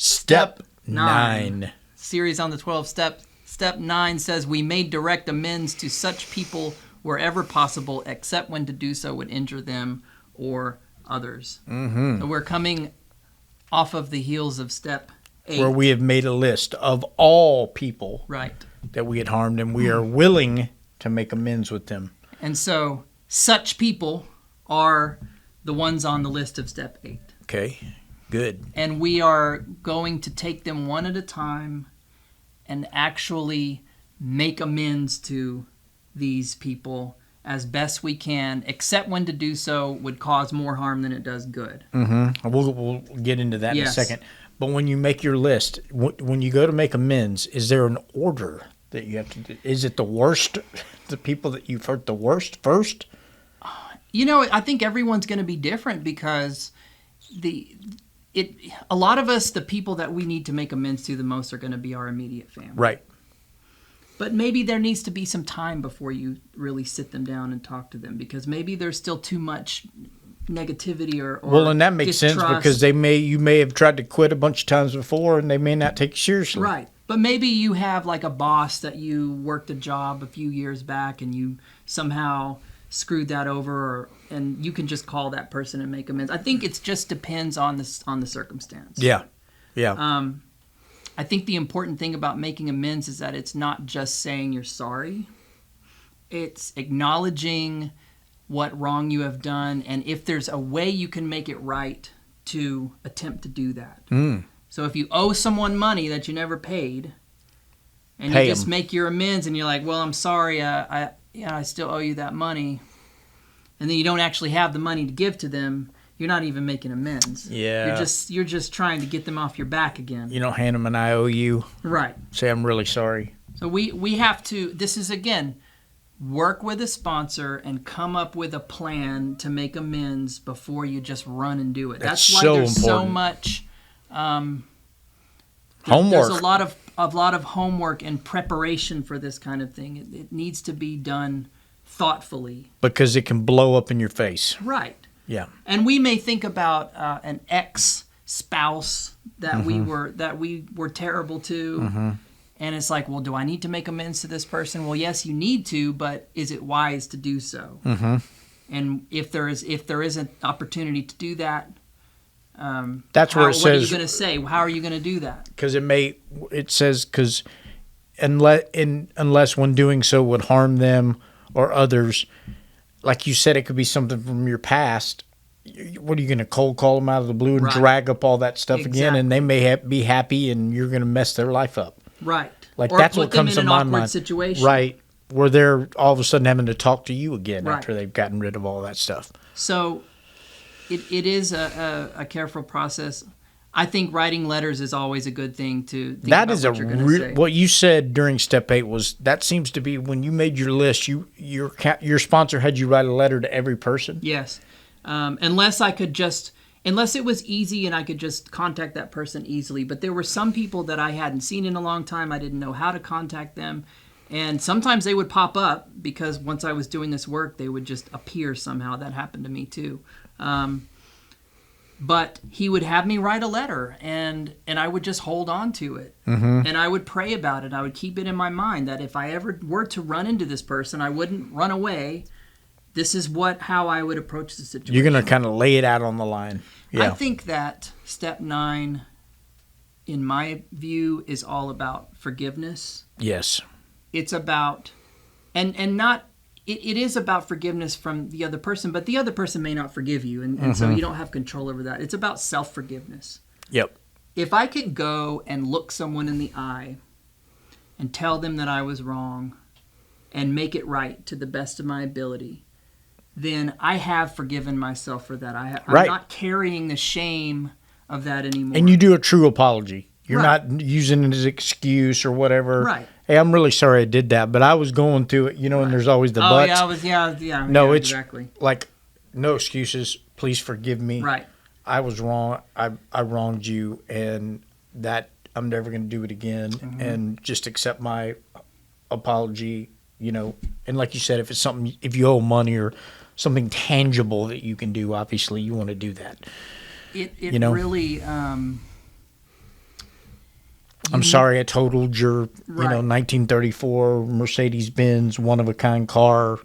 Step 9. Series on the 12 steps. Step 9 says we may direct amends to such people wherever possible, except when to do so would injure them or others. So we're coming off of the heels of step 8. Where we have made a list of all people that we had harmed, and we are willing to make amends with them. And so such people are the ones on the list of step 8. Okay, good. And we are going to take them one at a time and actually make amends to these people as best we can, except when to do so would cause more harm than it does good. We'll get into that in a second. But when you make your list, when you go to make amends, is there an order that you have to do? Is it the worst, the people that you've hurt the worst first? I think everyone's going to be different because a lot of us, the people that we need to make amends to the most are going to be our immediate family. Right. But maybe there needs to be some time before you really sit them down and talk to them, because maybe there's still too much negativity or well, and that makes distrust. sense because you may have tried to quit a bunch of times before and they may not take you seriously. Right. But maybe you have like a boss that you worked a job a few years back and you somehow screwed that over, and you can just call that person and make amends. I think it just depends on the circumstance. Yeah. I think the important thing about making amends is that it's not just saying you're sorry. It's acknowledging what wrong you have done, and if there's a way you can make it right, to attempt to do that. So if you owe someone money that you never paid, and you just make your amends and you're like, well, I'm sorry, I still owe you that money, and then you don't actually have the money to give to them, you're not even making amends. Yeah. You're just trying to get them off your back again. You don't hand them an IOU. Right. Say, I'm really sorry. So we have to, this is again, work with a sponsor and come up with a plan to make amends before you just run and do it. That's why there's so much homework. There's a lot of homework and preparation for this kind of thing. It needs to be done thoughtfully. Because it can blow up in your face. Right. Yeah. And we may think about an ex-spouse that we were terrible to. And it's like, well, do I need to make amends to this person? Well, yes, you need to, but is it wise to do so? And if there is an opportunity to do that, that's where it says. What are you going to say? How are you going to do that? Because it says because unless when doing so would harm them or others, like you said, it could be something from your past. What are you going to cold call them out of the blue and drag up all that stuff again? And they may be happy, and you're going to mess their life up. Right. Like or that's put what comes to them in my an awkward mind. Situation. Right. Where they're all of a sudden having to talk to you again after they've gotten rid of all that stuff. So it is a careful process. I think writing letters is always a good thing to think that about is what you're going to say. What you said during step 8 was that seems to be when you made your list, your sponsor had you write a letter to every person? Yes. Unless it was easy and I could just contact that person easily. But there were some people that I hadn't seen in a long time. I didn't know how to contact them. And sometimes they would pop up because once I was doing this work, they would just appear somehow. That happened to me too. But he would have me write a letter, and I would just hold on to it. And I would pray about it. I would keep it in my mind that if I ever were to run into this person, I wouldn't run away. This is how I would approach the situation. You're going to kind of lay it out on the line. Yeah. I think that step 9, in my view, is all about forgiveness. Yes. It's about, and not, it is about forgiveness from the other person, but the other person may not forgive you, and so you don't have control over that. It's about self-forgiveness. Yep. If I could go and look someone in the eye and tell them that I was wrong and make it right to the best of my ability, then I have forgiven myself for that. I'm not carrying the shame of that anymore. And you do a true apology. You're not using it as an excuse or whatever. Right. Hey, I'm really sorry I did that, but I was going through it, and there's always the buts. No, it's exactly. Like, no excuses. Please forgive me. Right. I was wrong. I wronged you, and that I'm never going to do it again. And just accept my apology, And like you said, if you owe money or something tangible that you can do, obviously you want to do that. It really, I'm sorry I totaled your, Right. 1934 Mercedes-Benz one-of-a-kind car.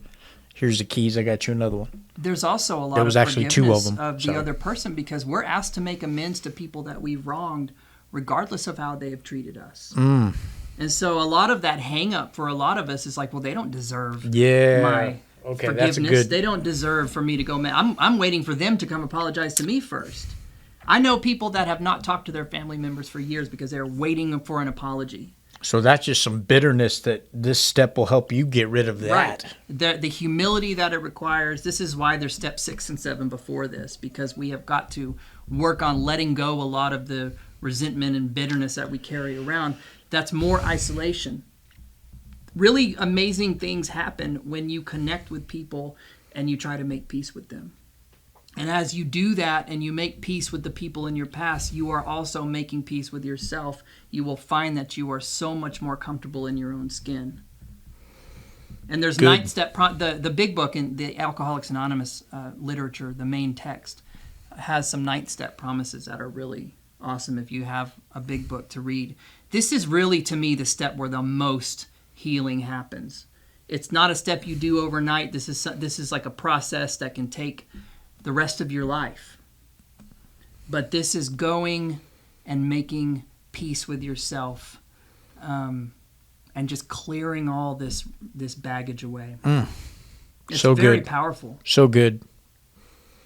Here's the keys. I got you another one. There's also a lot There was of actually two of forgiveness them. of the Sorry. other person, because we're asked to make amends to people that we've wronged, regardless of how they have treated us. And so a lot of that hang up for a lot of us is like, well, they don't deserve Yeah. my Okay, forgiveness. that's a good. They don't deserve for me to go, man. I'm waiting for them to come apologize to me first. I know people that have not talked to their family members for years because they're waiting for an apology. So that's just some bitterness that this step will help you get rid of that. Right. The humility that it requires. This is why there's step 6 and 7 before this, because we have got to work on letting go a lot of the resentment and bitterness that we carry around. That's more isolation. Really amazing things happen when you connect with people and you try to make peace with them. And as you do that and you make peace with the people in your past, you are also making peace with yourself. You will find that you are so much more comfortable in your own skin. And there's Good. 9-step, the big book in the Alcoholics Anonymous literature, the main text, has some 9-step promises that are really awesome if you have a big book to read. This is really, to me, the step where the most healing happens. It's not a step you do overnight. This is like a process that can take the rest of your life. But this is going and making peace with yourself, and just clearing all this baggage away. It's So very good. powerful. So good.